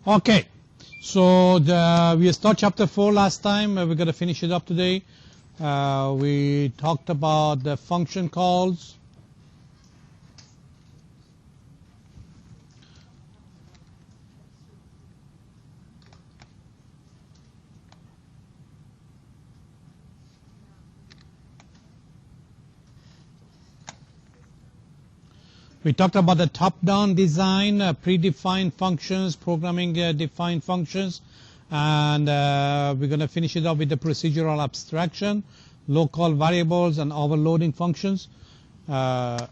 Okay, so we start chapter 4 last time. We're going to finish it up today. We talked about the function calls. We talked about the top-down design, predefined functions, programming defined functions, and we're going to finish it up with the procedural abstraction, local variables, and overloading functions. So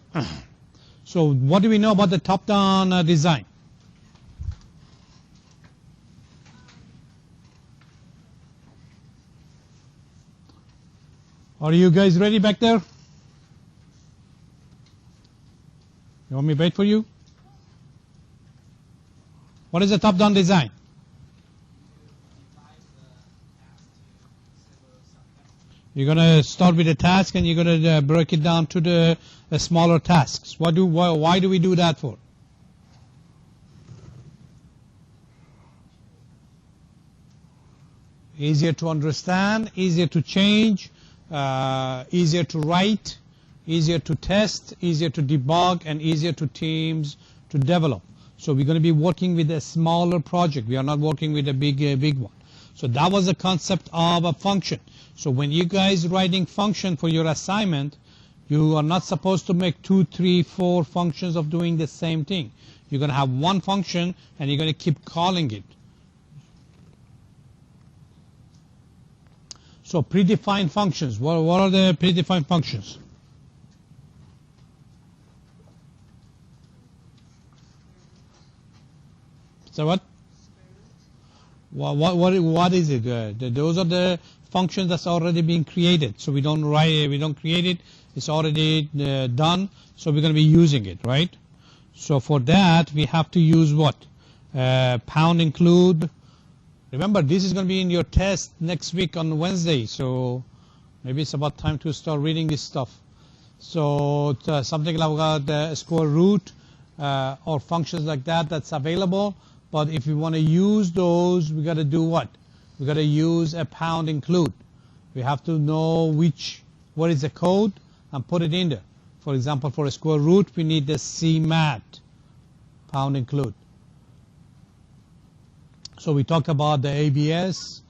what do we know about the top-down design? Are you guys ready back there? You want me to wait for you? What is a top-down design? You're going to start with a task and you're going to break it down to the smaller tasks. Why do we do that for? Easier to understand, easier to change, easier to write, easier to test, easier to debug, and easier to teams to develop. So we're going to be working with a smaller project. We are not working with a big one. So that was the concept of a function. So when you guys writing function for your assignment, you are not supposed to make 2, 3, 4 functions of doing the same thing. You're going to have one function and you're going to keep calling it. So predefined functions. What are the predefined functions? So what is it? Those are the functions that's already been created. So we don't create it. It's already done. So we're going to be using it, right? So for that we have to use what? Pound include. Remember, this is going to be in your test next week on Wednesday. So maybe it's about time to start reading this stuff. So something like the square root or functions like that that's available. But if we want to use those, we got to do what? We got to use a pound include. We have to know what is the code and put it in there. For example, for a square root, we need the CMAT pound include. So we talked about the ABS,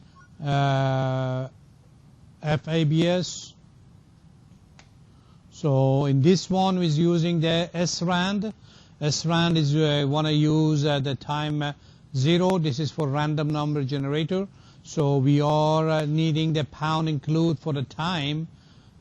FABS. So in this one, we're using the SRAND. SRAND is want to use the time 0. This is for random number generator. So we are needing the pound include for the time.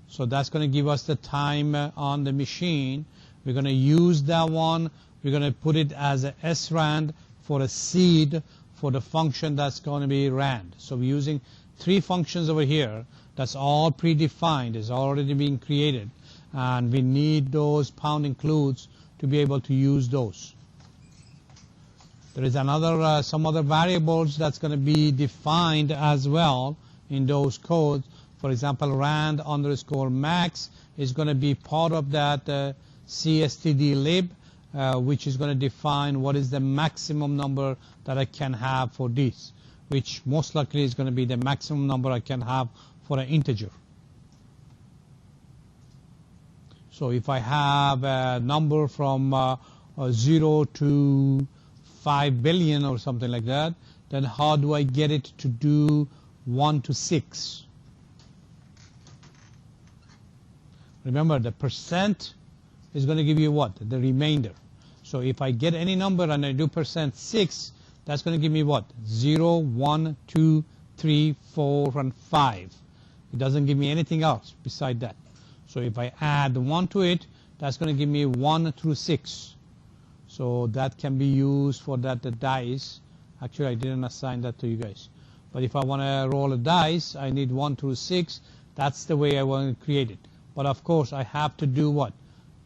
So that's going to give us the time on the machine. We're going to use that one. We're going to put it as a SRAND for a seed for the function that's going to be RAND. So we're using 3 functions over here. That's all predefined. It's already been created. And we need those pound includes to be able to use those. There is some other variables that's going to be defined as well in those codes. For example, rand underscore max is going to be part of that cstdlib, which is going to define what is the maximum number that I can have for this, which most likely is going to be the maximum number I can have for an integer. So if I have a number from 0 to 5 billion or something like that, then how do I get it to do 1 to 6? Remember, the percent is going to give you what? The remainder. So if I get any number and I do %6, that's going to give me what? 0, 1, 2, 3, 4, and 5. It doesn't give me anything else beside that. So if I add 1 to it, that's going to give me 1 through 6. So that can be used for the dice. Actually, I didn't assign that to you guys. But if I want to roll a dice, I need 1 through 6. That's the way I want to create it. But of course, I have to do what?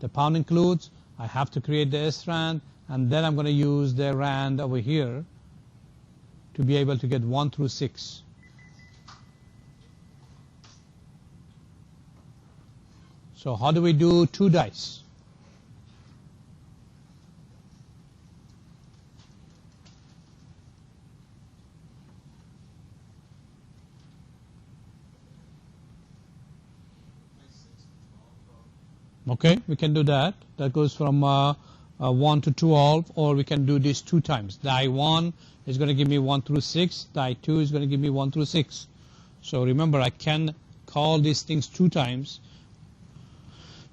The pound includes. I have to create the SRAND. And then I'm going to use the RAND over here to be able to get 1 through 6. So how do we do 2 dice? Okay, we can do that. That goes from 1 to 12, or we can do this 2 times. Die 1 is going to give me 1 through 6. Die 2 is going to give me 1 through 6. So remember, I can call these things 2 times.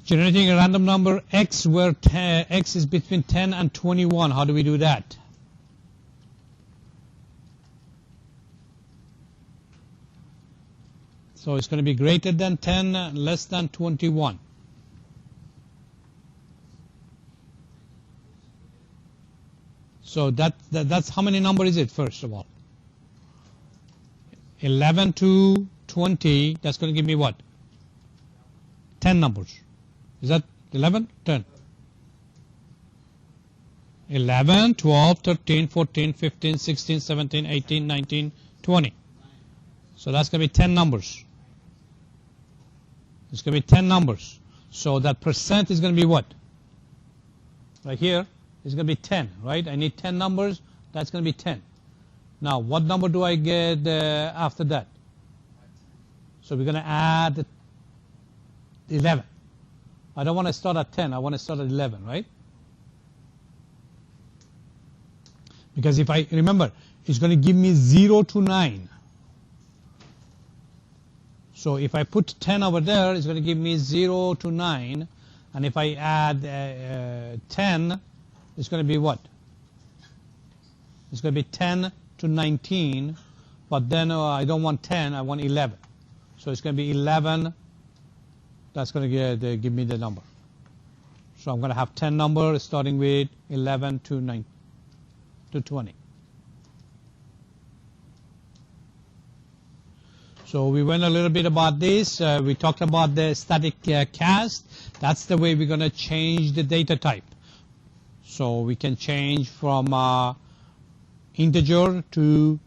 Generating a random number x where x is between 10 and 21. How do we do that? So it's going to be greater than 10, less than 21. So that's how many number is it, first of all? 11 to 20, that's going to give me what? 10 numbers. Is that 11? 10. 11, 12, 13, 14, 15, 16, 17, 18, 19, 20. So that's going to be 10 numbers. It's going to be 10 numbers. So that percent is going to be what? Right here. It's going to be 10, right? I need 10 numbers. That's going to be 10. Now, what number do I get after that? So we're going to add 11. I don't want to start at 10. I want to start at 11, right? Because if I remember, it's going to give me 0 to 9. So if I put 10 over there, it's going to give me 0 to 9. And if I add 10, it's going to be what? It's going to be 10 to 19. But then I don't want 10, I want 11. So it's going to be 11. That's going to give me the number. So I'm going to have 10 numbers starting with 11 to 9 to 20. So we went a little bit about this. We talked about the static cast. That's the way we're going to change the data type. So we can change from integer to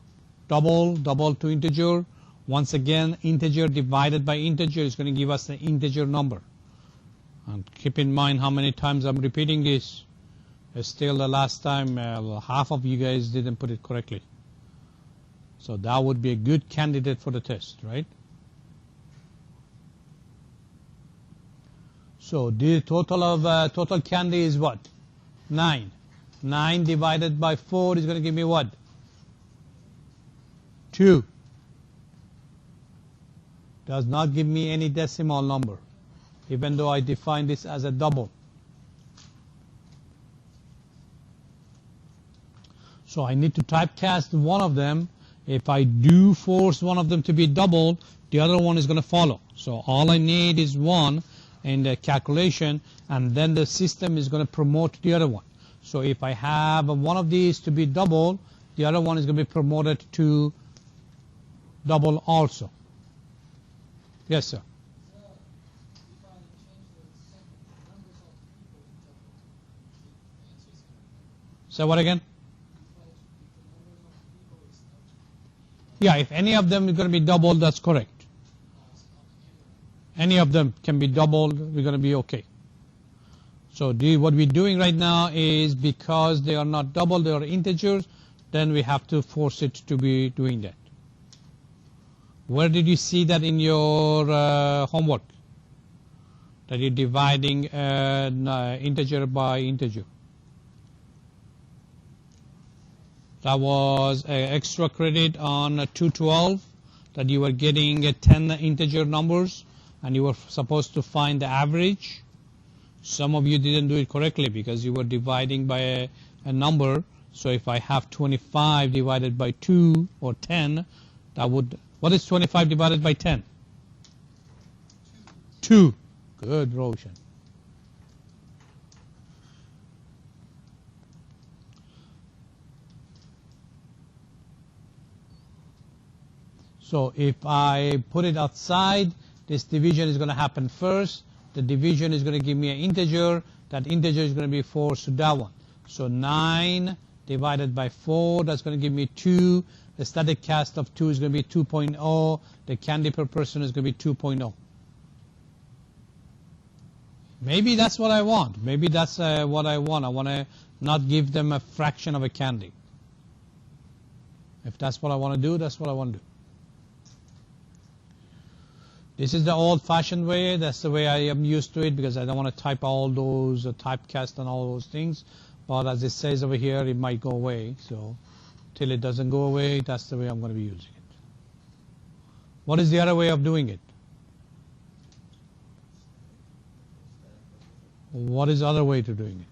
double, double to integer. Once again, integer divided by integer is going to give us the integer number. And keep in mind how many times I'm repeating this. Still the last time, half of you guys didn't put it correctly. So that would be a good candidate for the test, right? So the total of total candy is what? 9. 9 divided by 4 is going to give me what? 2. Does not give me any decimal number, even though I define this as a double. So I need to typecast one of them. If I do force one of them to be double, the other one is going to follow. So all I need is one in the calculation, and then the system is going to promote the other one. So if I have one of these to be double, the other one is going to be promoted to double also. Yes, sir. Say what again? Yeah, if any of them is going to be doubled, that's correct. Any of them can be doubled, we're going to be okay. So what we're doing right now is, because they are not double, they are integers, then we have to force it to be doing that. Where did you see that in your homework? That you're dividing integer by integer. That was extra credit on 212, that you were getting 10 integer numbers and you were supposed to find the average. Some of you didn't do it correctly because you were dividing by a number. So if I have 25 divided by 2 or 10, that would, what is 25 divided by 10? 2. Good, Roshan. So if I put it outside, this division is going to happen first. The division is going to give me an integer. That integer is going to be forced to that one. So 9 divided by 4, that's going to give me 2. The static cast of 2 is going to be 2.0. The candy per person is going to be 2.0. Maybe that's what I want. Maybe that's what I want. I want to not give them a fraction of a candy. If that's what I want to do, that's what I want to do. This is the old-fashioned way. That's the way I am used to it because I don't want to type all those typecast and all those things. But as it says over here, it might go away. So till it doesn't go away, that's the way I'm going to be using it. What is the other way of doing it? What is the other way to doing it?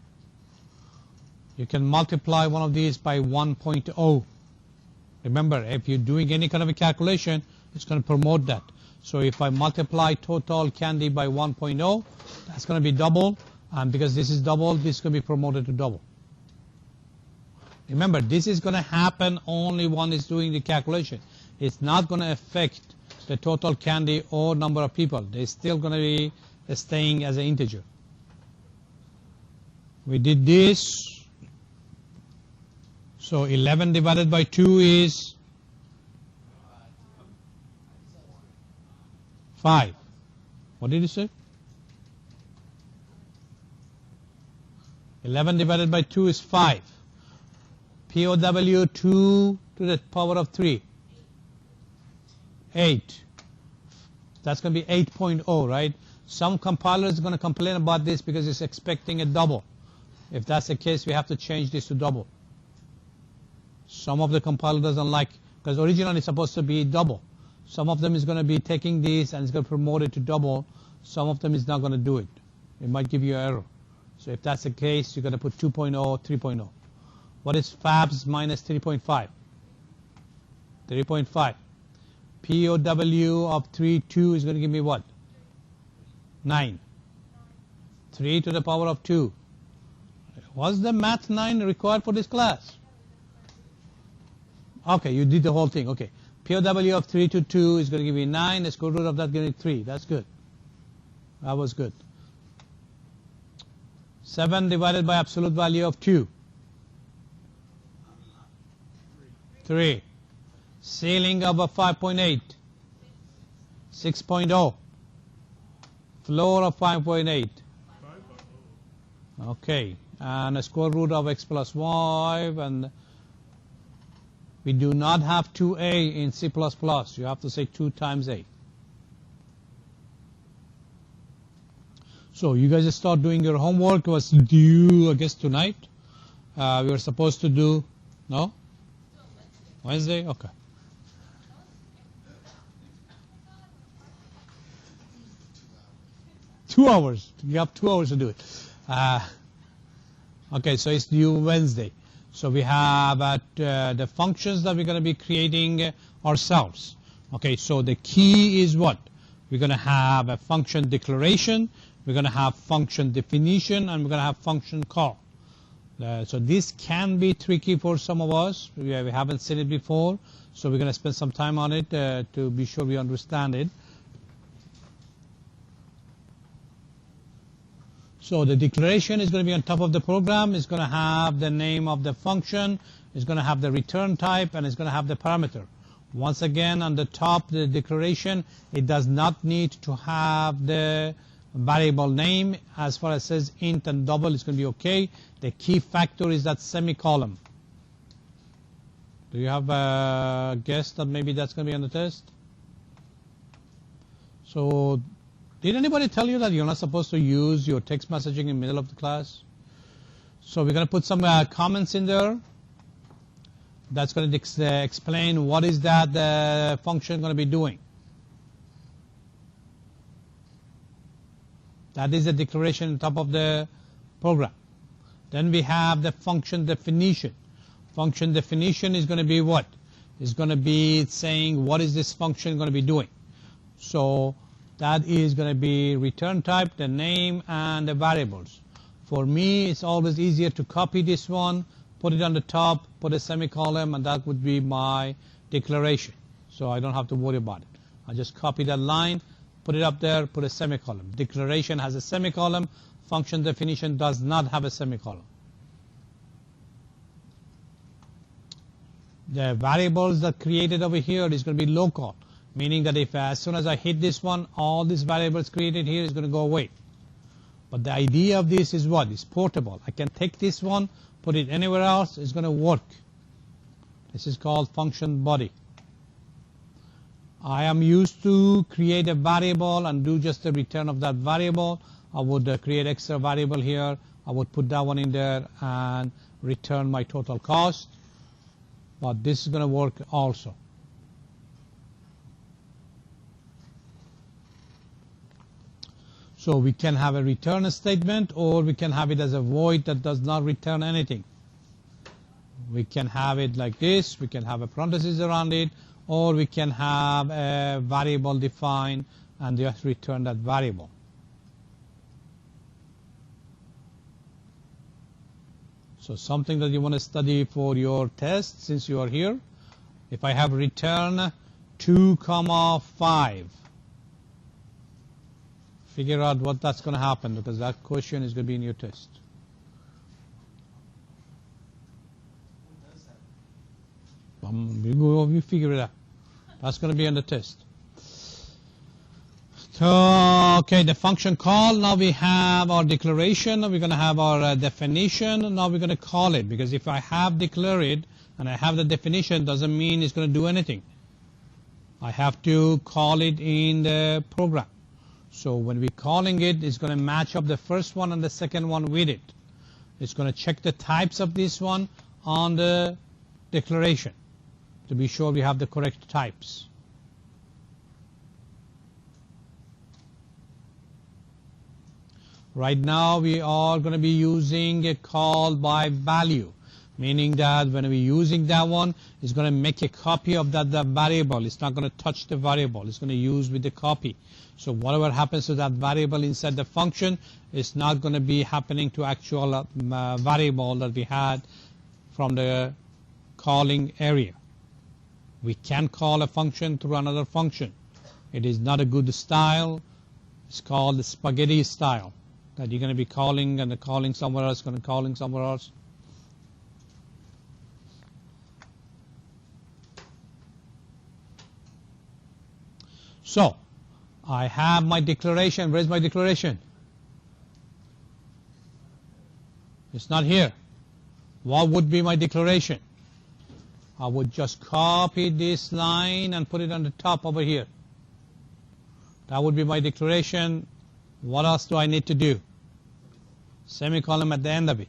You can multiply one of these by 1.0. Remember, if you're doing any kind of a calculation, it's going to promote that. So if I multiply total candy by 1.0, that's going to be double. And because this is double, this is going to be promoted to double. Remember, this is going to happen only one is doing the calculation. It's not going to affect the total candy or number of people. They're still going to be staying as an integer. We did this. So 11 divided by 2 is 5. What did you say? 11 divided by 2 is 5. POW 2 to the power of 3. 8. That's going to be 8.0, right? Some compilers are going to complain about this because it's expecting a double. If that's the case, we have to change this to double. Some of the compiler doesn't like, because originally it's supposed to be double. Some of them is going to be taking this and it's going to promote it to double. Some of them is not going to do it. It might give you an error. So if that's the case, you're going to put 2.0, 3.0. What is FABS minus 3.5? 3.5. POW of 3.2 is going to give me what? 9. 3 to the power of 2. Was the math 9 required for this class? Okay, you did the whole thing. Okay. POW of 3 to 2 is going to give me 9. The square root of that gives me 3. That's good. That was good. 7 divided by absolute value of 2. 3. Ceiling of a 5.8. 6.0. Floor of 5.8. Okay. And a square root of x plus y. And we do not have 2a in C++. You have to say 2 times a. So you guys start doing your homework. It was due, I guess, tonight. We were supposed to do, no? Wednesday? Okay. Two hours. You have 2 hours to do it. Okay, so it's due Wednesday. So we have the functions that we're going to be creating ourselves. Okay, so the key is what? We're going to have a function declaration, we're going to have function definition, and we're going to have function call. So this can be tricky for some of us. We haven't seen it before, so we're going to spend some time on it to be sure we understand it. So the declaration is going to be on top of the program. It's going to have the name of the function. It's going to have the return type, and it's going to have the parameter. Once again, on the top, the declaration, it does not need to have the variable name. As far as it says int and double, it's going to be okay. The key factor is that semicolon. Do you have a guess that maybe that's going to be on the test? So did anybody tell you that you're not supposed to use your text messaging in the middle of the class? So we're going to put some comments in there. That's going to explain what is that the function going to be doing. That is the declaration on top of the program. Then we have the function definition. Function definition is going to be what? It's going to be saying what is this function going to be doing. So that is going to be return type, the name, and the variables. For me, it's always easier to copy this one, put it on the top, put a semicolon, and that would be my declaration. So I don't have to worry about it. I just copy that line, put it up there, put a semicolon. Declaration has a semicolon. Function definition does not have a semicolon. The variables that created over here is going to be local, meaning that if as soon as I hit this one, all these variables created here is going to go away. But the idea of this is what? It's portable. I can take this one, put it anywhere else, it's going to work. This is called function body. I am used to create a variable and do just the return of that variable. I would create extra variable here. I would put that one in there and return my total cost. But this is going to work also. So we can have a return statement, or we can have it as a void that does not return anything. We can have it like this. We can have a parenthesis around it, or we can have a variable defined and just return that variable. So something that you want to study for your test since you are here. If I have return 2, 5, figure out what that's going to happen, because that question is going to be in your test. You figure it out. That's going to be on the test. So, okay, the function call. Now we have our declaration. Now we're going to have our definition. Now we're going to call it, because if I have declared it and I have the definition, doesn't mean it's going to do anything. I have to call it in the program. So when we're calling it, it's going to match up the first one and the second one with it. It's going to check the types of this one on the declaration to be sure we have the correct types. Right now we are going to be using a call by value, meaning that when we're using that one, it's going to make a copy of that variable. It's not going to touch the variable. It's going to use with the copy. So whatever happens to that variable inside the function is not going to be happening to actual variable that we had from the calling area. We can call a function through another function. It is not a good style. It's called the spaghetti style, that you're going to be calling and calling somewhere else, going to calling somewhere else. So I have my declaration. Where's my declaration? It's not here. What would be my declaration? I would just copy this line and put it on the top over here. That would be my declaration. What else do I need to do? Semicolon at the end of it.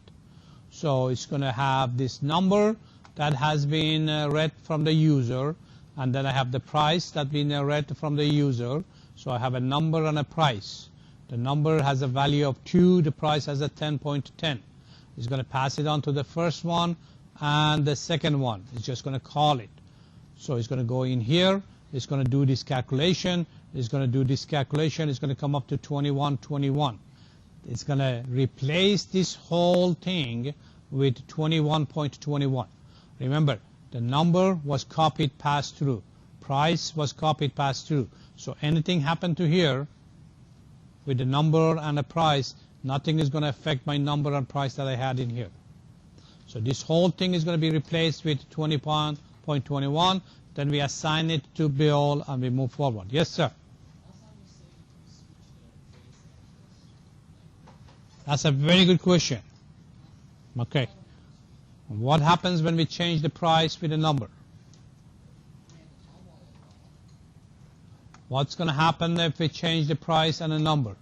So it's going to have this number that has been read from the user, and then I have the price that's been read from the user. So I have a number and a price. The number has a value of 2. The price has a 10.10. It's going to pass it on to the first one and the second one. It's just going to call it. So it's going to go in here. It's going to do this calculation. It's going to do this calculation. It's going to come up to 2121. It's going to replace this whole thing with 21.21. Remember, the number was copied, passed through. Price was copied, passed through. So anything happened to here with the number and the price, nothing is going to affect my number and price that I had in here. So this whole thing is going to be replaced with 20.21. Then we assign it to Bill and we move forward. Yes, sir. That's a very good question. Okay. What happens when we change the price with a number? What's going to happen if we change the price and a number?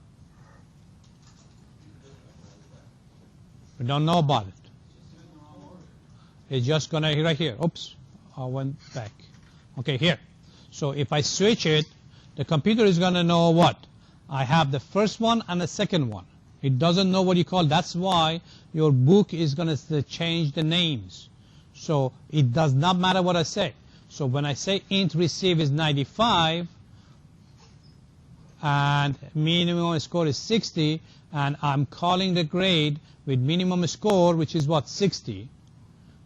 We don't know about it. It's just going to, right here. Oops, I went back. Okay, here. So if I switch it, the computer is going to know what? I have the first one and the second one. It doesn't know what you call. That's why your book is going to change the names. So it does not matter what I say. So when I say int receive is 95 and minimum score is 60, and I'm calling the grade with minimum score, which is what, 60,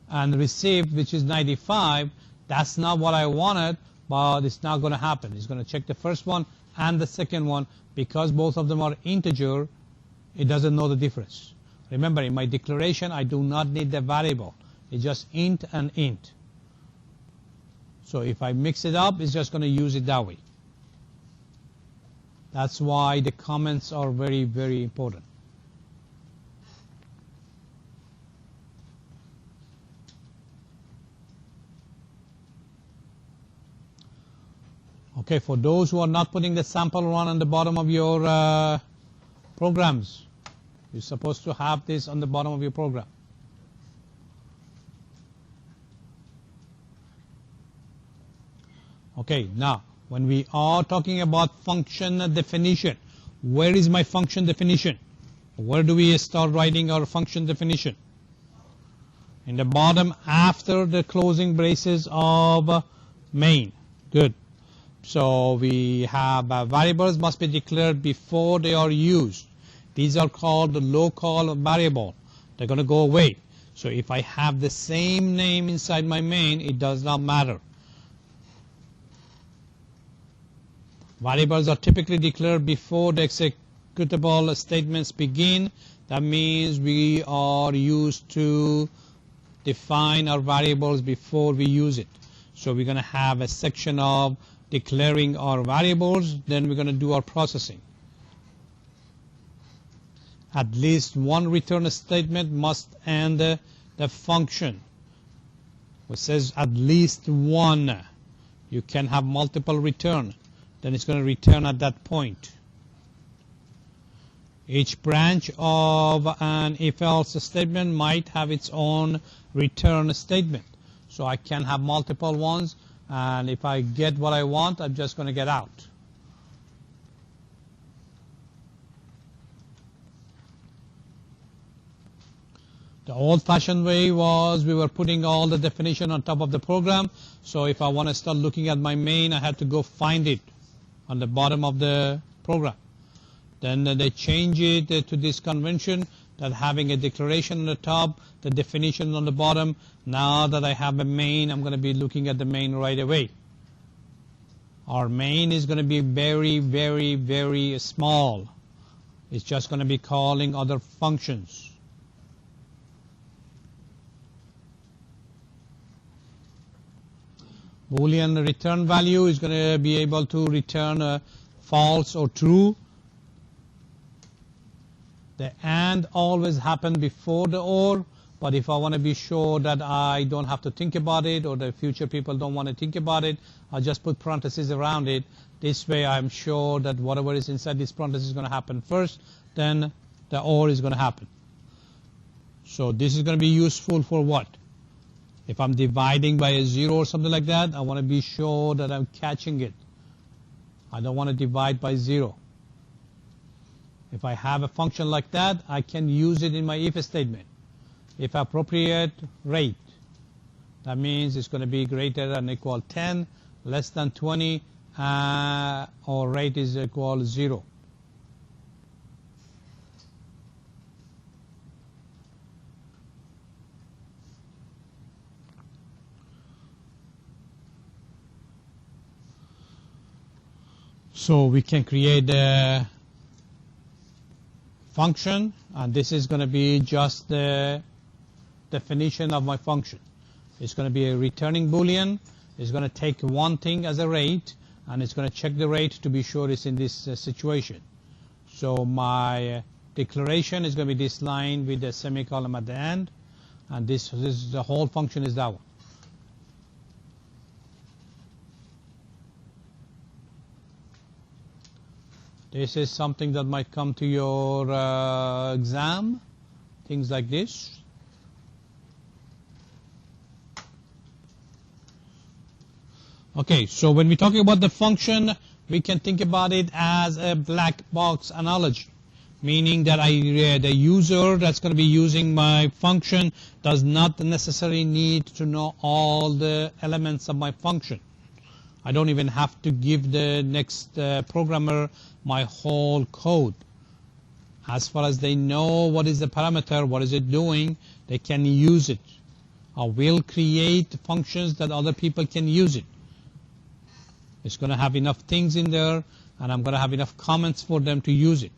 and received, which is 95, that's not what I wanted, but it's not going to happen. It's going to check the first one and the second one. Because both of them are integer, it doesn't know the difference. Remember, in my declaration, I do not need the variable. It's just int and int. So if I mix it up, it's just going to use it that way. That's why the comments are very, very important. Okay, for those who are not putting the sample run on the bottom of your programs, you're supposed to have this on the bottom of your program. Okay, now when we are talking about function definition, where is my function definition? Where do we start writing our function definition? In the bottom after the closing braces of main. Good. So we have variables must be declared before they are used. These are called the local variable. They're going to go away. So if I have the same name inside my main, it does not matter. Variables are typically declared before the executable statements begin. That means we are used to define our variables before we use it. So we're going to have a section of declaring our variables, then we're going to do our processing. At least one return statement must end the function. It says at least one. You can have multiple return. Then it's going to return at that point. Each branch of an if-else statement might have its own return statement. So I can have multiple ones, and if I get what I want, I'm just going to get out. The old-fashioned way was we were putting all the definition on top of the program. So if I want to start looking at my main, I had to go find it on the bottom of the program. Then they change it to this convention that having a declaration on the top, the definition on the bottom. Now that I have a main, I'm going to be looking at the main right away. Our main is going to be very, very, very small. It's just going to be calling other functions. Boolean return value is going to be able to return false or true. The AND always happen before the OR, but if I want to be sure that I don't have to think about it, or the future people don't want to think about it, I'll just put parentheses around it. This way I'm sure that whatever is inside this parenthesis is going to happen first, then the OR is going to happen. So this is going to be useful for what? If I'm dividing by a 0 or something like that, I want to be sure that I'm catching it. I don't want to divide by 0. If I have a function like that, I can use it in my if statement. If appropriate rate, that means it's going to be greater than or equal 10, less than 20, or rate is equal 0. So we can create a function, and this is going to be just the definition of my function. It's going to be a returning Boolean. It's going to take one thing as a rate, and it's going to check the rate to be sure it's in this situation. So my declaration is going to be this line with a semicolon at the end, and this the whole function is that one. This is something that might come to your exam, things like this. Okay, so when we're talking about the function, we can think about it as a black box analogy, meaning that the user that's going to be using my function does not necessarily need to know all the elements of my function. I don't even have to give the next programmer my whole code. As far as they know what is the parameter, what is it doing, they can use it. I will create functions that other people can use it. It's going to have enough things in there, and I'm going to have enough comments for them to use it.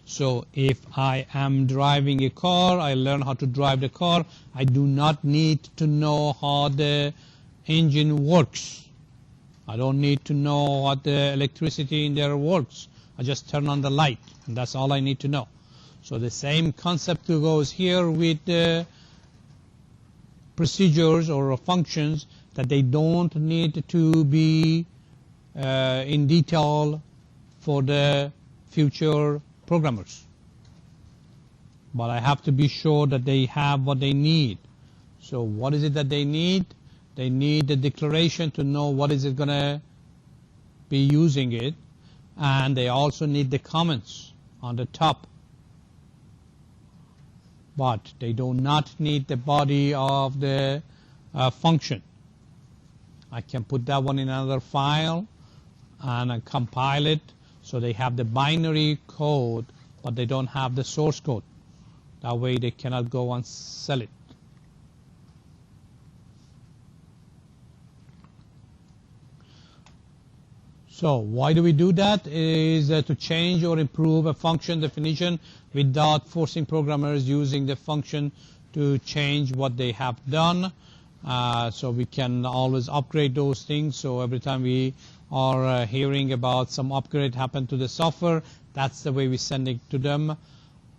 So if I am driving a car, I learn how to drive the car. I do not need to know how the engine works. I don't need to know what the electricity in there works. I just turn on the light, and that's all I need to know. So the same concept goes here with the procedures or functions, that they don't need to be in detail for the future programmers. But I have to be sure that they have what they need. So what is it that they need? They need the declaration to know what is it going to be using it. And they also need the comments on the top. But they do not need the body of the function. I can put that one in another file and I compile it so they have the binary code, but they don't have the source code. That way they cannot go and sell it. So why do we do that? Is to change or improve a function definition without forcing programmers using the function to change what they have done. So we can always upgrade those things. So every time we are hearing about some upgrade happen to the software, that's the way we send it to them.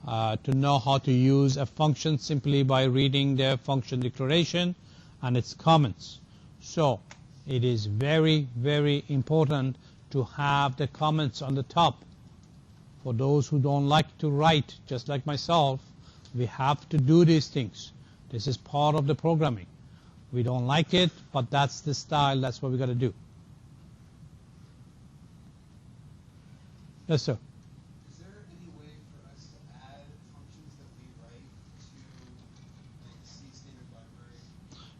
To know how to use a function simply by reading the function declaration and its comments. So it is very, very important to have the comments on the top. For those who don't like to write, just like myself, we have to do these things. This is part of the programming. We don't like it, but that's the style, that's what we got to do. Yes, sir. Is there any way for us to add functions that we write to like the C standard library?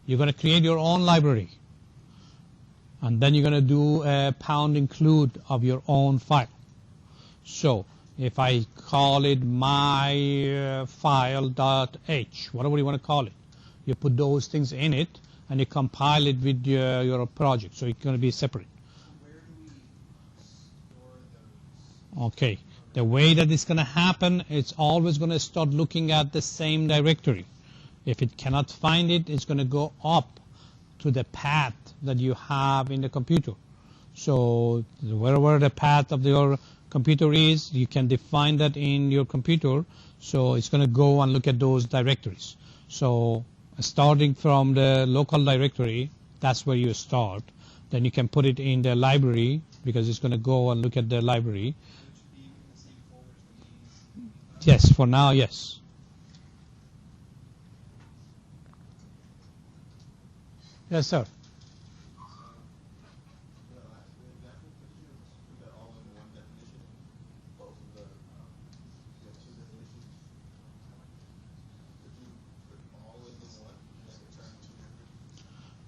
You're going to create your own library. And then you're going to do a pound include of your own file. So if I call it my file.h, whatever you want to call it, you put those things in it and you compile it with your project. So it's going to be separate. Where do we store those? Okay. The way that it's going to happen, it's always going to start looking at the same directory. If it cannot find it, it's going to go up to the path that you have in the computer. So wherever the path of your computer is, you can define that in your computer. So it's going to go and look at those directories. So starting from the local directory, that's where you start. Then you can put it in the library because it's going to go and look at the library. Which would be in the same folders we use? Yes, for now, yes. Yes, sir.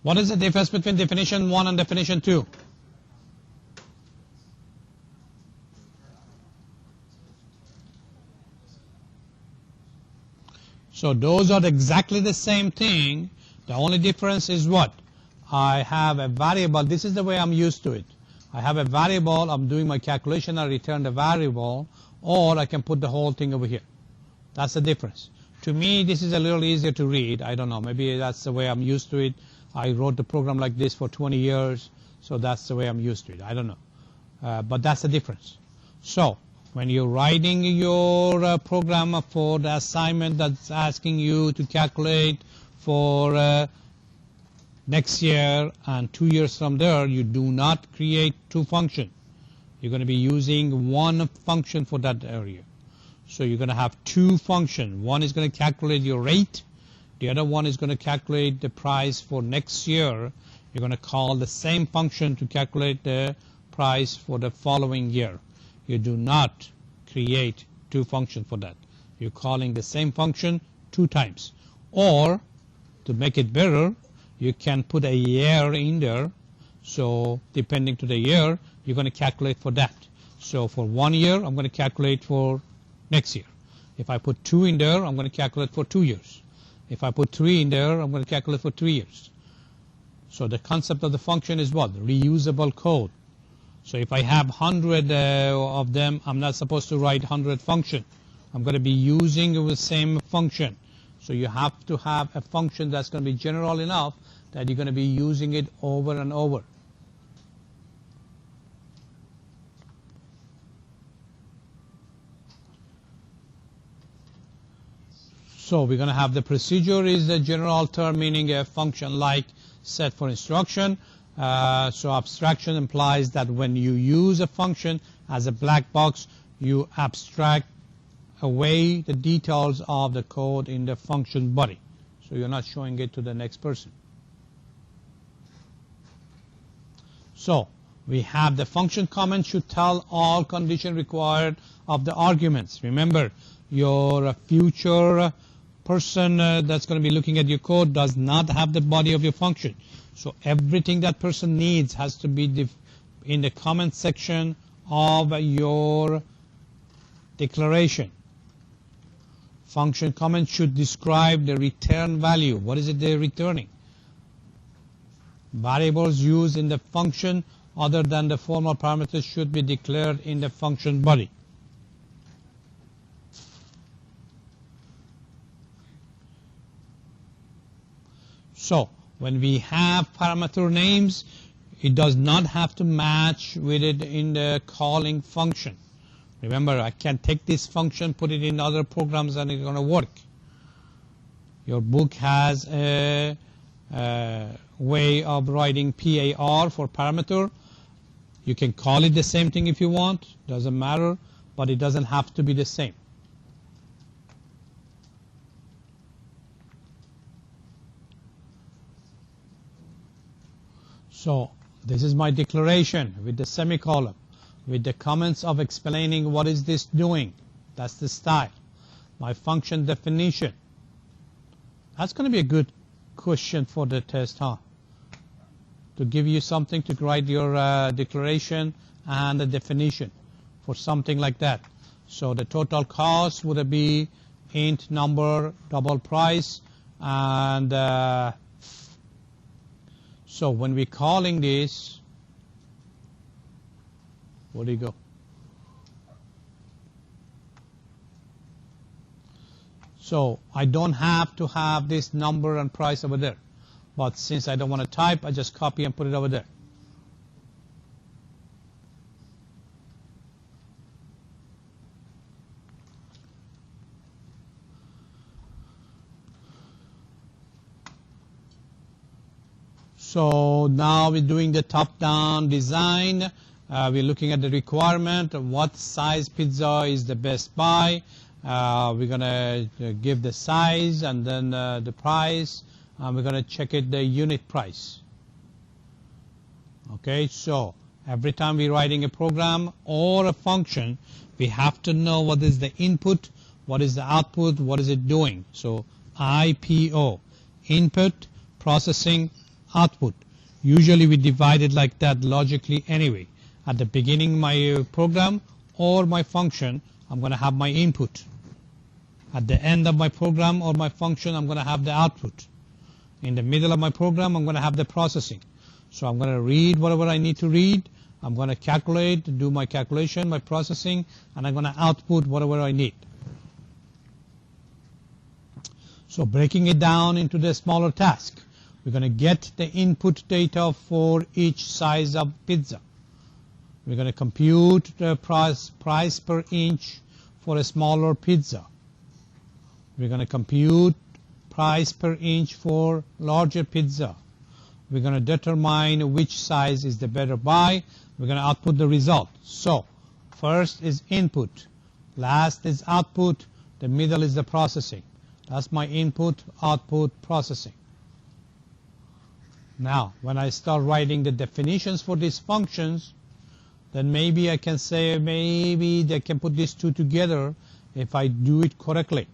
What is the difference between definition 1 and definition 2? So those are exactly the same thing. The only difference is what? I have a variable. This is the way I'm used to it. I have a variable. I'm doing my calculation. I return the variable. Or I can put the whole thing over here. That's the difference. To me, this is a little easier to read. I don't know. Maybe that's the way I'm used to it. I wrote the program like this for 20 years. So that's the way I'm used to it. I don't know. But that's the difference. So when you're writing your program for the assignment that's asking you to calculate for next year and 2 years from there, you do not create two functions. You're going to be using one function for that area. So you're going to have two functions. One is going to calculate your rate. The other one is going to calculate the price for next year. You're going to call the same function to calculate the price for the following year. You do not create two functions for that. You're calling the same function 2 times. Or, to make it better, you can put a year in there. So depending to the year, you're going to calculate for that. So for 1 year, I'm going to calculate for next year. If I put 2 in there, I'm going to calculate for 2 years. If I put 3 in there, I'm going to calculate for 3 years. So the concept of the function is what? Reusable code. So if I have 100 of them, I'm not supposed to write 100 function. I'm going to be using the same function. So you have to have a function that's going to be general enough that you're going to be using it over and over. So we're going to have the procedure is the general term, meaning a function like set for instruction. So abstraction implies that when you use a function as a black box, you abstract away the details of the code in the function body. So you're not showing it to the next person. So we have the function comment should tell all condition required of the arguments. Remember, your future person that's going to be looking at your code does not have the body of your function. So everything that person needs has to be in the comment section of your declaration. Function comment should describe the return value. What is it they're returning? Variables used in the function other than the formal parameters should be declared in the function body. So when we have parameter names, it does not have to match with it in the calling function. Remember, I can take this function, put it in other programs, and it's going to work. Your book has a way of writing PAR for parameter. You can call it the same thing if you want, doesn't matter, but it doesn't have to be the same. So this is my declaration with the semicolon, with the comments of explaining what is this doing. That's the style. My function definition. That's going to be a good question for the test, huh? To give you something to write your declaration and the definition for something like that. So the total cost would be int number double price, and so when we're calling this, where do you go? So I don't have to have this number and price over there. But since I don't want to type, I just copy and put it over there. So now we're doing the top-down design. We're looking at the requirement of what size pizza is the best buy. We're going to give the size and then the price. We're going to check it the unit price. Okay, so every time we're writing a program or a function, we have to know what is the input, what is the output, what is it doing. So IPO, input, processing, output. Usually we divide it like that logically anyway. At the beginning of my program or my function, I'm going to have my input. At the end of my program or my function, I'm going to have the output. In the middle of my program, I'm going to have the processing. So I'm going to read whatever I need to read. I'm going to calculate, do my calculation, my processing, and I'm going to output whatever I need. So breaking it down into the smaller task. We're going to get the input data for each size of pizza. We're going to compute the price per inch for a smaller pizza. We're going to compute price per inch for larger pizza. We're going to determine which size is the better buy. We're going to output the result. So first is input, last is output, the middle is the processing. That's my input, output, processing. Now when I start writing the definitions for these functions, then maybe I can say maybe they can put these two together if I do it correctly.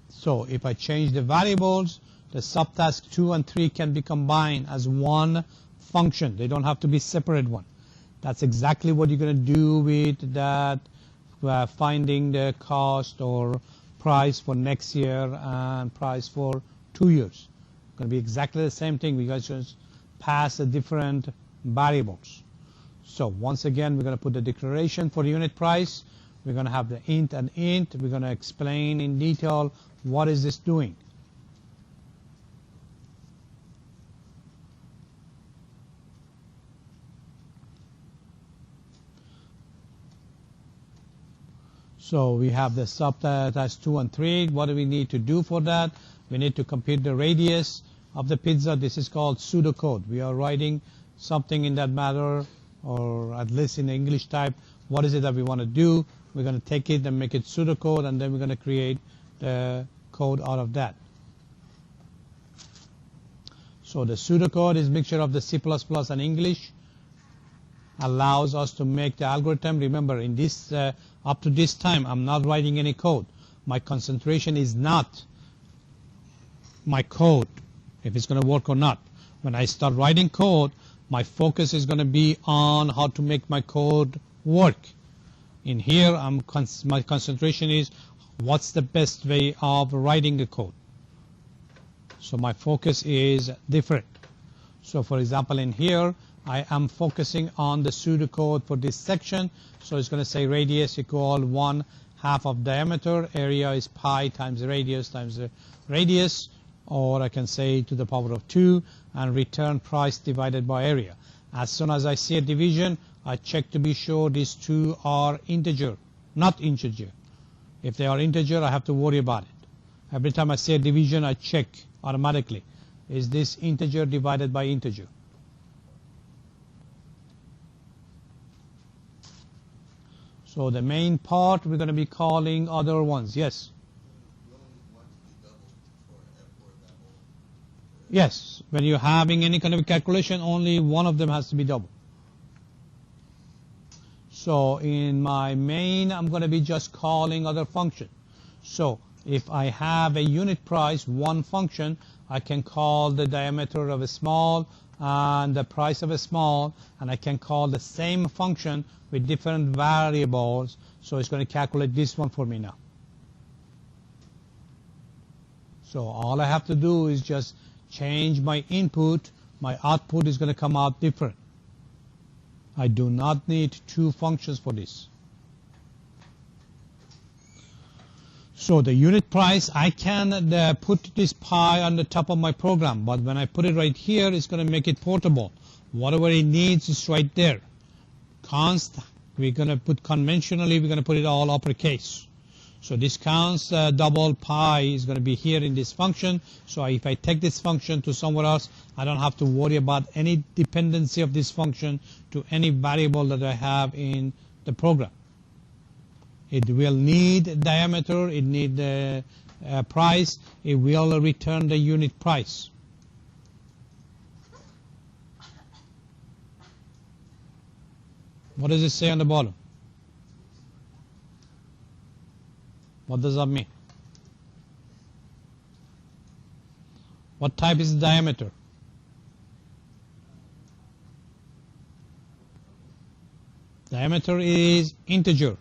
So if I change the variables, the subtask 2 and 3 can be combined as one function. They don't have to be separate one. That's exactly what you're going to do with that finding the cost or price for next year and price for 2 years. It's going to be exactly the same thing. We guys just pass the different variables. So once again, we're going to put the declaration for the unit price. We're going to have the int and int. We're going to explain in detail what is this doing. So we have the subtask 2 and 3. What do we need to do for that? We need to compute the radius of the pizza. This is called pseudocode. We are writing something in that matter, or at least in English type. What is it that we want to do? We're going to take it and make it pseudocode, and then we're going to create the code out of that. So the pseudocode is a mixture of the C++ and English. Allows us to make the algorithm. Remember, in this up to this time, I'm not writing any code. My concentration is not my code, if it's going to work or not. When I start writing code, my focus is going to be on how to make my code work. In here, my concentration is what's the best way of writing the code. So my focus is different. So for example, in here, I am focusing on the pseudocode for this section. So it's going to say radius equal 1/2 of diameter. Area is pi times the radius, or I can say to the power of 2, and return price divided by area. As soon as I see a division, I check to be sure these two are integer, not integer. If they are integer, I have to worry about it. Every time I see a division, I check automatically. Is this integer divided by integer? So the main part we're going to be calling other ones. Yes? Yes. When you're having any kind of calculation, only one of them has to be double. So in my main, I'm going to be just calling other function. So if I have a unit price, one function, I can call the diameter of a small and the price of a small, and I can call the same function with different variables. So it's going to calculate this one for me now. So all I have to do is just change my input. My output is going to come out different. I do not need two functions for this. So the unit price, I can put this pi on the top of my program, but when I put it right here, it's going to make it portable. Whatever it needs is right there. Const, we're going to put conventionally, we're going to put it all uppercase. So this const double pi is going to be here in this function. So if I take this function to somewhere else, I don't have to worry about any dependency of this function to any variable that I have in the program. It will need diameter, it need the price, it will return the unit price. What does it say on the bottom? What does that mean? What type is the diameter? Diameter is integer.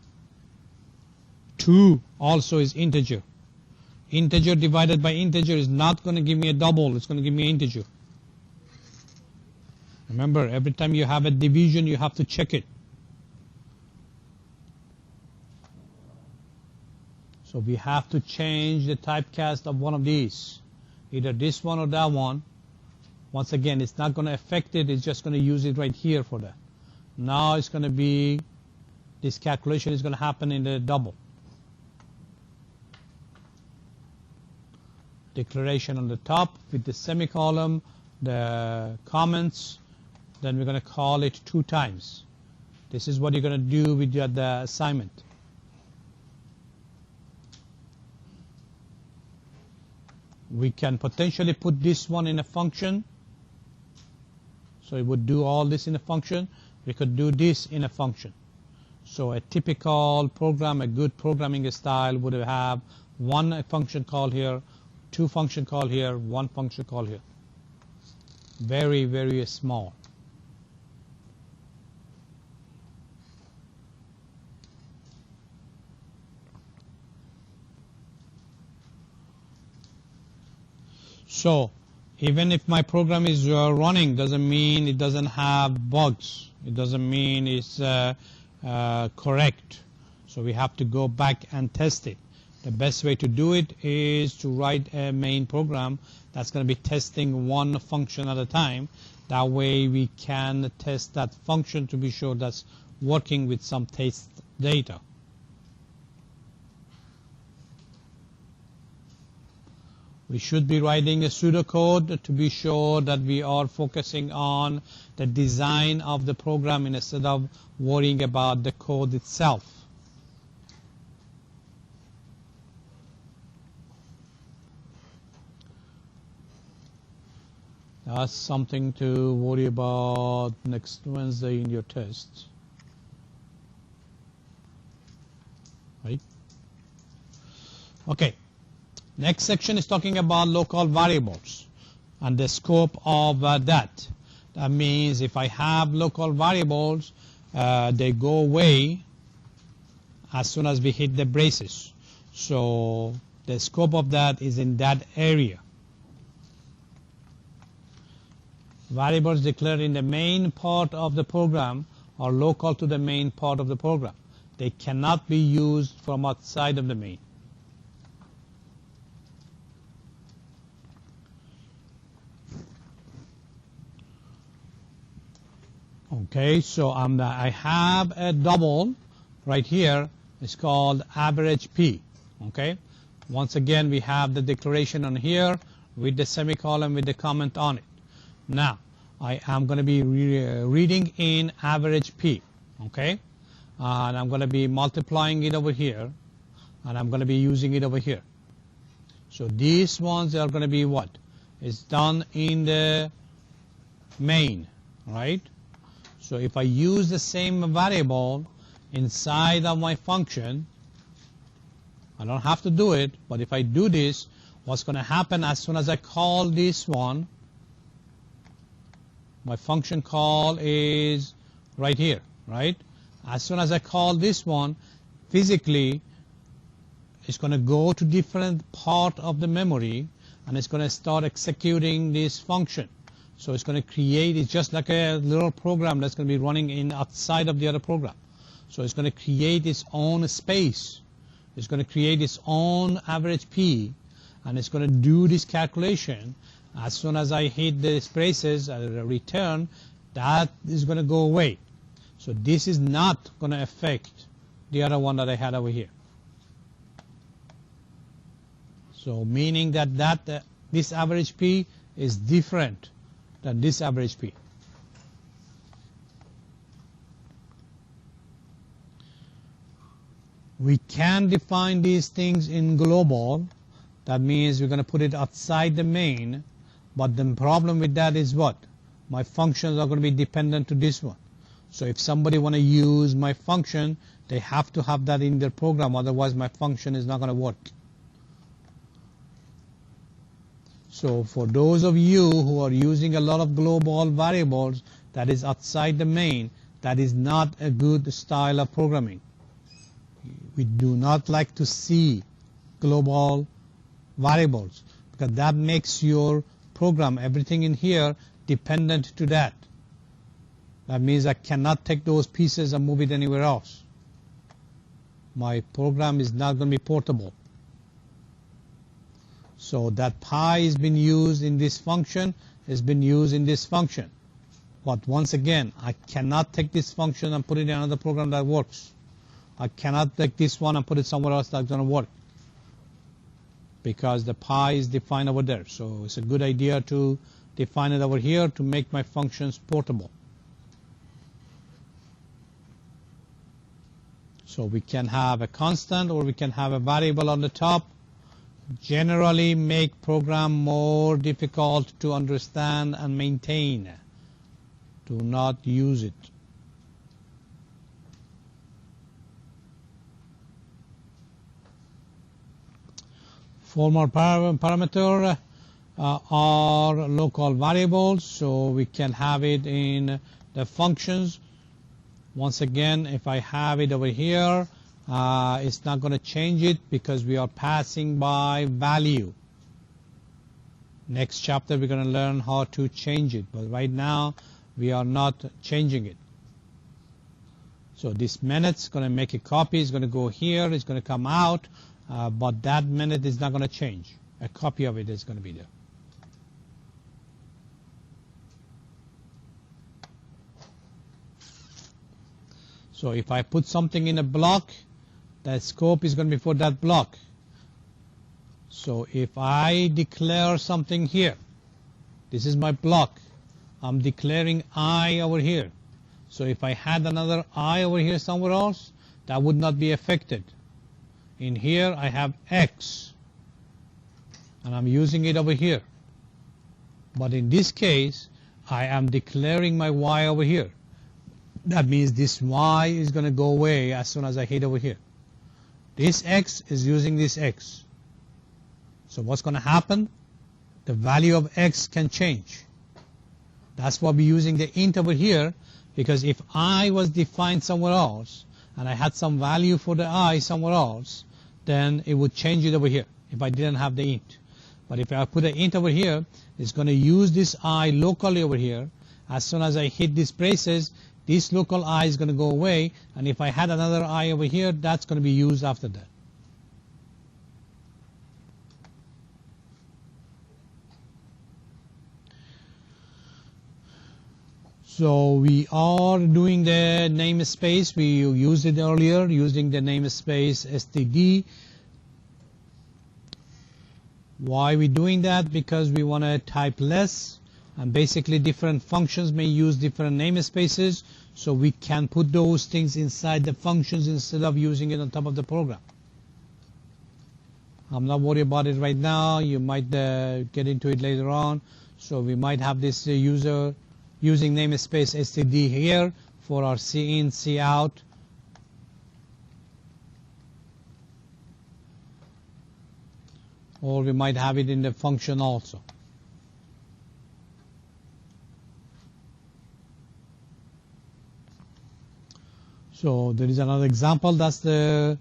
2 also is integer. Integer divided by integer is not going to give me a double, it's going to give me an integer. Remember, every time you have a division, you have to check it. So we have to change the typecast of one of these, either this one or that one. Once again, it's not going to affect it, it's just going to use it right here for that. Now it's going to be, this calculation is going to happen in the double. Declaration on the top with the semicolon, the comments, then we're going to call it 2 times. This is what you're going to do with the assignment. We can potentially put this one in a function. So it would do all this in a function. We could do this in a function. So a typical program, a good programming style would have one function call here, 2 function call here, 1 function call here. Very, very small. So even if my program is running, doesn't mean it doesn't have bugs. It doesn't mean it's correct. So we have to go back and test it. The best way to do it is to write a main program that's going to be testing one function at a time. That way we can test that function to be sure that's working with some test data. We should be writing a pseudocode to be sure that we are focusing on the design of the program instead of worrying about the code itself. That's something to worry about next Wednesday in your tests. Right? Okay. Next section is talking about local variables and the scope of that. That means if I have local variables, they go away as soon as we hit the braces. So the scope of that is in that area. Variables declared in the main part of the program are local to the main part of the program. They cannot be used from outside of the main. Okay, so I have a double right here. It's called average P. Okay, once again we have the declaration on here with the semicolon with the comment on it. Now I am going to be reading in average P. Okay, and I'm going to be multiplying it over here, and I'm going to be using it over here. So these ones are going to be what? It's done in the main, right? So if I use the same variable inside of my function, I don't have to do it, but if I do this, what's going to happen as soon as I call this one, my function call is right here, right? As soon as I call this one, physically, it's going to go to different part of the memory, and it's going to start executing this function. So it's going to create, it's just like a little program that's going to be running in outside of the other program. So it's going to create its own space. It's going to create its own average P, and it's going to do this calculation. As soon as I hit the braces, return, that is going to go away. So this is not going to affect the other one that I had over here. So meaning that this average P is different than this average P. We can define these things in global. That means we're going to put it outside the main. But the problem with that is what? My functions are going to be dependent to this one. So if somebody want to use my function, they have to have that in their program. Otherwise, my function is not going to work. So for those of you who are using a lot of global variables that is outside the main, that is not a good style of programming. We do not like to see global variables because that makes your program, everything in here, dependent to that. That means I cannot take those pieces and move it anywhere else. My program is not going to be portable. So that pi has been used in this function, has been used in this function. But once again, I cannot take this function and put it in another program that works. I cannot take this one and put it somewhere else that's going to work, because the pi is defined over there. So it's a good idea to define it over here to make my functions portable. So we can have a constant or we can have a variable on the top. Generally make program more difficult to understand and maintain. Do not use it. Formal parameter are local variables, so we can have it in the functions. Once again, if I have it over here, it's not going to change it because we are passing by value. Next chapter we're going to learn how to change it, but right now we are not changing it. So this minute's going to make a copy, it's going to go here, it's going to come out, but that minute is not going to change. A copy of it is going to be there. So if I put something in a block, that scope is going to be for that block. So if I declare something here, this is my block. I'm declaring I over here. So if I had another I over here somewhere else, that would not be affected. In here I have X, and I'm using it over here. But in this case, I am declaring my Y over here. That means this Y is going to go away as soon as I hit over here. This X is using this X. So what's going to happen? The value of X can change. That's why we're using the int over here, because if I was defined somewhere else and I had some value for the I somewhere else, then it would change it over here if I didn't have the int. But if I put an int over here, it's going to use this I locally over here. As soon as I hit these braces, this local I is going to go away, and if I had another I over here, that's going to be used after that. So we are doing the namespace. We used it earlier using the namespace std. Why are we doing that? Because we want to type less, and basically different functions may use different namespaces, so we can put those things inside the functions instead of using it on top of the program. I'm not worried about it right now. You might get into it later on. So we might have this user using namespace std here for our cin, cout. Or we might have it in the function also. So there is another example. That's the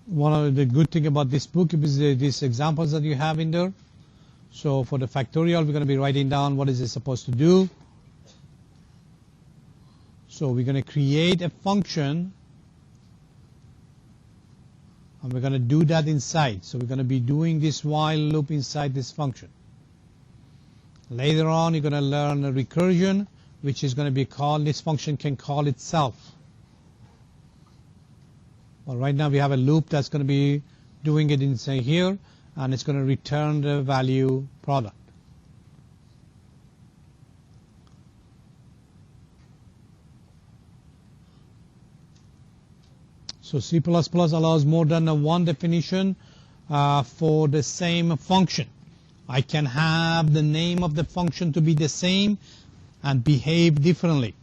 one of the good thing about this book is these examples that you have in there. So for the factorial, we're going to be writing down what is it supposed to do. So we're going to create a function, and we're going to do that inside. So we're going to be doing this while loop inside this function. Later on, you're going to learn a recursion, which is going to be called, this function can call itself. Well, right now we have a loop that's going to be doing it inside here, and it's going to return the value product. So C++ allows more than one definition for the same function. I can have the name of the function to be the same and behave differently.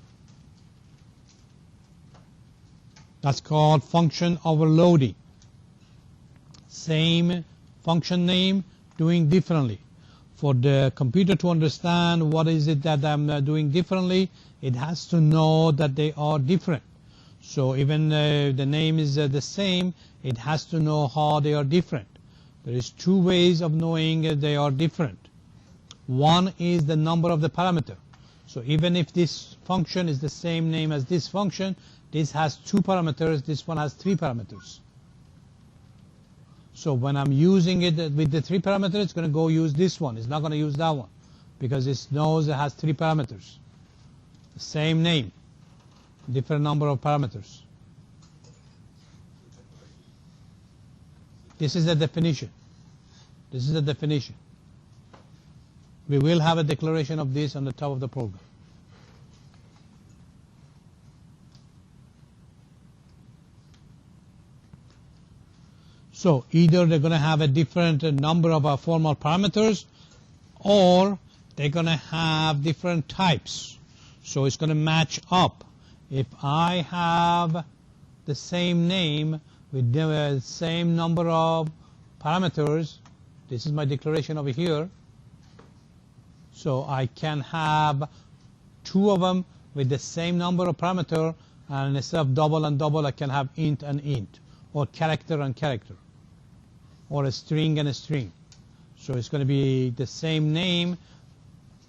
That's called function overloading. Same function name doing differently. For the computer to understand what is it that I'm doing differently, it has to know that they are different. So even the name is the same, it has to know how they are different. There is two ways of knowing they are different. One is the number of the parameter. So even if this function is the same name as this function, this has 2 parameters, this one has 3 parameters. So when I'm using it with the 3 parameters, it's going to go use this one. It's not going to use that one because it knows it has 3 parameters. The same name, different number of parameters. This is the definition. This is the definition. We will have a declaration of this on the top of the program. So either they're going to have a different number of formal parameters, or they're going to have different types. So it's going to match up. If I have the same name with the same number of parameters, this is my declaration over here. So I can have 2 of them with the same number of parameter, and instead of double and double, I can have int and int, or character and character, or a string and a string. So it's going to be the same name,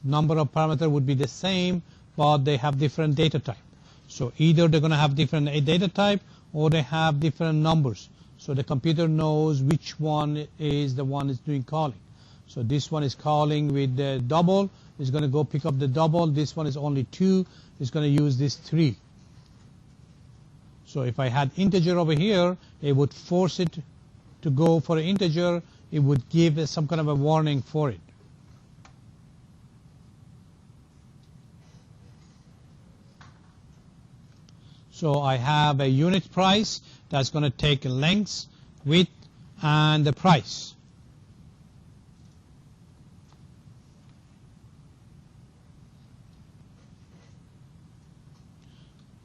number of parameter would be the same, but they have different data type. So either they're going to have different data type, or they have different numbers. So the computer knows which one is the one is doing calling. So this one is calling with the double, it's going to go pick up the double. This one is only 2, it's going to use this 3. So if I had integer over here, it would force it to go for an integer, it would give some kind of a warning for it. So I have a unit price that's going to take length, width, and the price.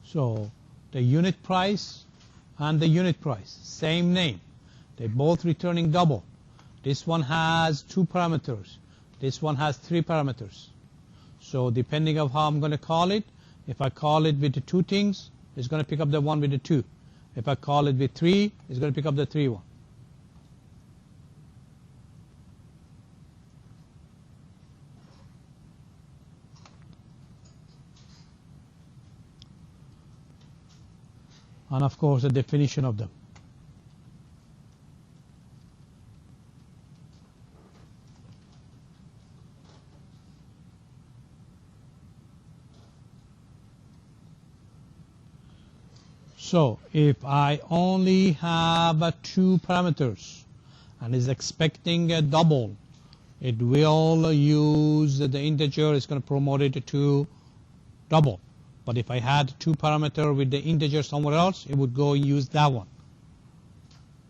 So the unit price and the unit price, same name. They're both returning double. This one has 2 parameters. This one has 3 parameters. So depending on how I'm going to call it, if I call it with the 2 things, it's going to pick up the one with the 2. If I call it with 3, it's going to pick up the 3 one. And of course the definition of them. So if I only have 2 parameters and is expecting a double, it will use the integer, it's going to promote it to double. But if I had 2 parameter with the integer somewhere else, it would go and use that one.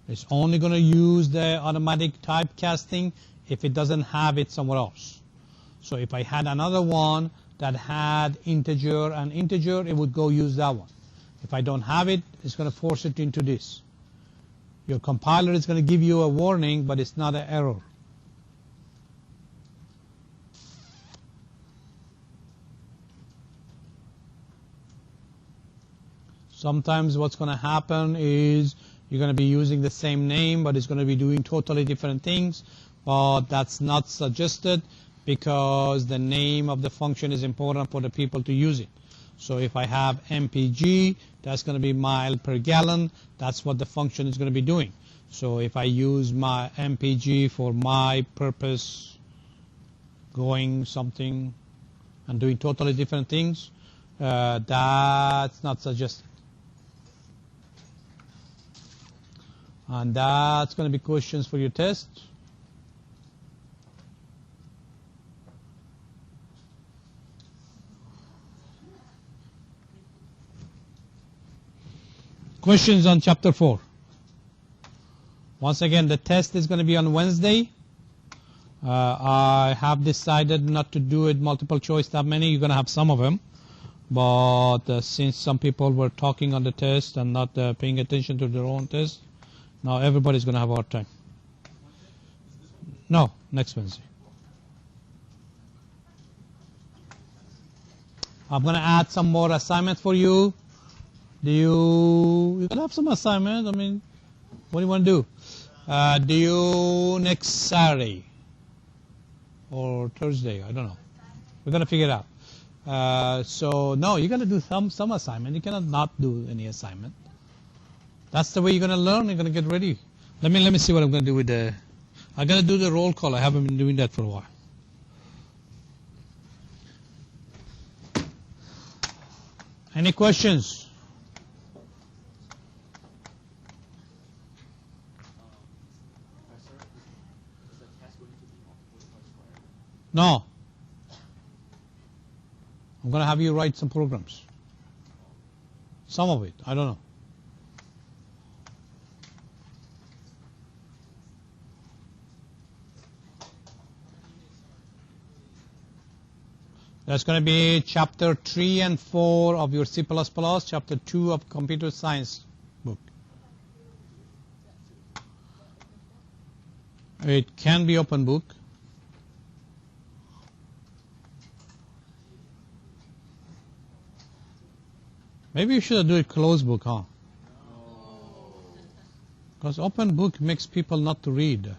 It's only going to use the automatic typecasting if it doesn't have it somewhere else. So if I had another one that had integer and integer, it would go use that one. If I don't have it, it's going to force it into this. Your compiler is going to give you a warning, but it's not an error. Sometimes what's going to happen is you're going to be using the same name, but it's going to be doing totally different things. But that's not suggested because the name of the function is important for the people to use it. So if I have MPG, that's going to be mile per gallon. That's what the function is going to be doing. So if I use my MPG for my purpose, going something and doing totally different things, that's not suggested. And that's going to be questions for your test. Questions on chapter 4. Once again, the test is going to be on Wednesday. I have decided not to do it multiple choice that many. You're going to have some of them. But since some people were talking on the test and not paying attention to their own test, now everybody's going to have a hard time. No, next Wednesday. I'm going to add some more assignments for you. You can have some assignment. I mean, what do you want to do? Do you next Saturday or Thursday? I don't know. We're going to figure it out. So no, you're going to do some assignment. You cannot not do any assignment. That's the way you're going to learn. You're going to get ready. Let me see what I'm going to do with the. I'm going to do the roll call. I haven't been doing that for a while. Any questions? No. I'm going to have you write some programs. Some of it. I don't know. That's going to be chapter 3 and 4 of your C++, chapter 2 of computer science book. It can be open book. Maybe you should do it closed book, huh? Because open book makes people not to read.